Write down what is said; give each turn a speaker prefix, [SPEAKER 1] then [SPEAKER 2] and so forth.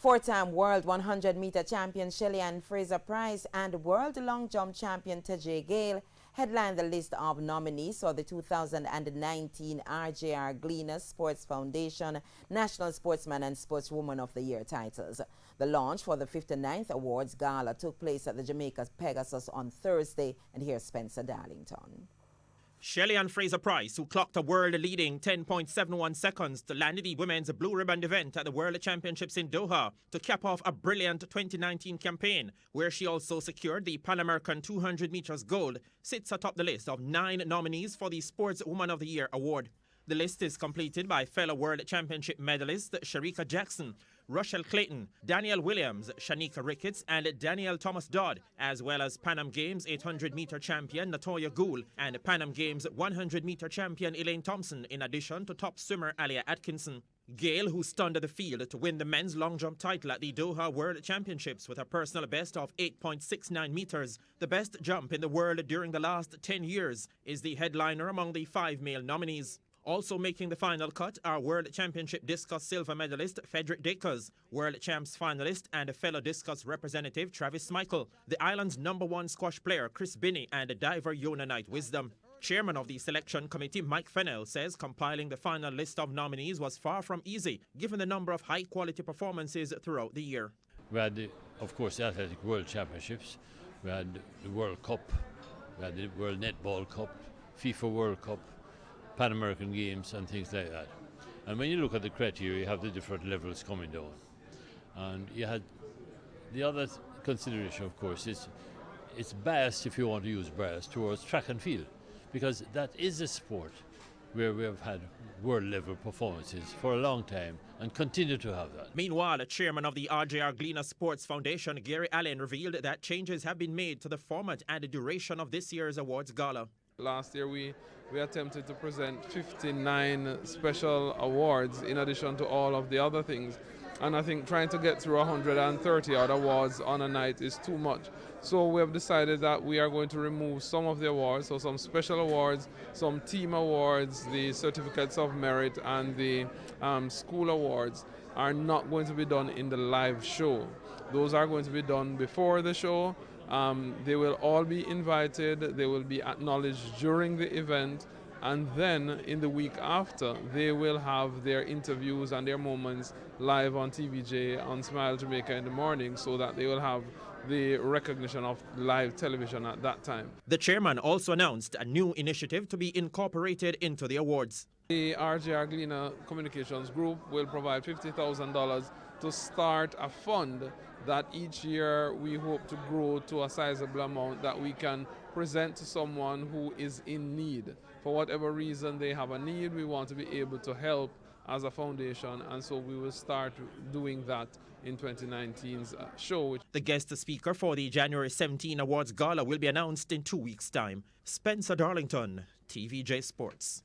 [SPEAKER 1] Four-time world 100-meter champion Shelly-Ann Fraser-Pryce and world long jump champion TVJ Gale headlined the list of nominees for the 2019 RJR Gleaner Sports Foundation National Sportsman and Sportswoman of the Year titles. The launch for the 59th Awards Gala took place at the Jamaica Pegasus on Thursday, and here's Spencer Darlington.
[SPEAKER 2] Shelly-Ann Fraser-Pryce, who clocked a world-leading 10.71 seconds to land the women's blue ribbon event at the World Championships in Doha to cap off a brilliant 2019 campaign, where she also secured the Pan American 200 meters gold, sits atop the list of 9 nominees for the Sportswoman of the Year award. The list is completed by fellow World Championship medalists Shericka Jackson, Rochelle Clayton, Danielle Williams, Shanika Ricketts, and Danielle Thomas Dodd, as well as Pan Am Games 800-meter champion Natoya Gould and Pan Am Games 100-meter champion Elaine Thompson, in addition to top swimmer Alia Atkinson. Gale, who stunned the field to win the men's long jump title at the Doha World Championships with a personal best of 8.69 meters, the best jump in the world during the last 10 years, is the headliner among the 5 male nominees. Also making the final cut are World Championship discus silver medalist Frederick Dakers, World Champs finalist and fellow discus representative Travis Michael, the island's #1 squash player Chris Binney, and diver Yona Knight Wisdom. Chairman of the selection committee Mike Fennell says compiling the final list of nominees was far from easy, given the number of high-quality performances throughout the year.
[SPEAKER 3] We had, of course, the Athletic World Championships, we had the World Cup, we had the World Netball Cup, FIFA World Cup, Pan American Games and things like that. And when you look at the criteria, you have the different levels coming down. And you had the other consideration, of course, is it's biased, if you want to use bias, towards track and field, because that is a sport where we have had world-level performances for a long time and continue to have that.
[SPEAKER 2] Meanwhile, chairman of the RJR Gleaner Sports Foundation, Gary Allen, revealed that changes have been made to the format and the duration of this year's awards gala.
[SPEAKER 4] Last year we attempted to present 59 special awards in addition to all of the other things. And I think trying to get through 130 odd awards on a night is too much. So we have decided that we are going to remove some of the awards, so some special awards, some team awards, the certificates of merit and the school awards are not going to be done in the live show. Those are going to be done before the show. They will all be invited, they will be acknowledged during the event, and then in the week after they will have their interviews and their moments live on TVJ on Smile Jamaica in the morning, so that they will have the recognition of live television at that time.
[SPEAKER 2] The chairman also announced a new initiative to be incorporated into the awards.
[SPEAKER 4] The RJR Gleaner Communications Group will provide $50,000 to start a fund that each year we hope to grow to a sizable amount that we can present to someone who is in need. For whatever reason they have a need, we want to be able to help as a foundation, and so we will start doing that in 2019's show.
[SPEAKER 2] The guest speaker for the January 17 Awards Gala will be announced in 2 weeks' time. Spencer Darlington, TVJ Sports.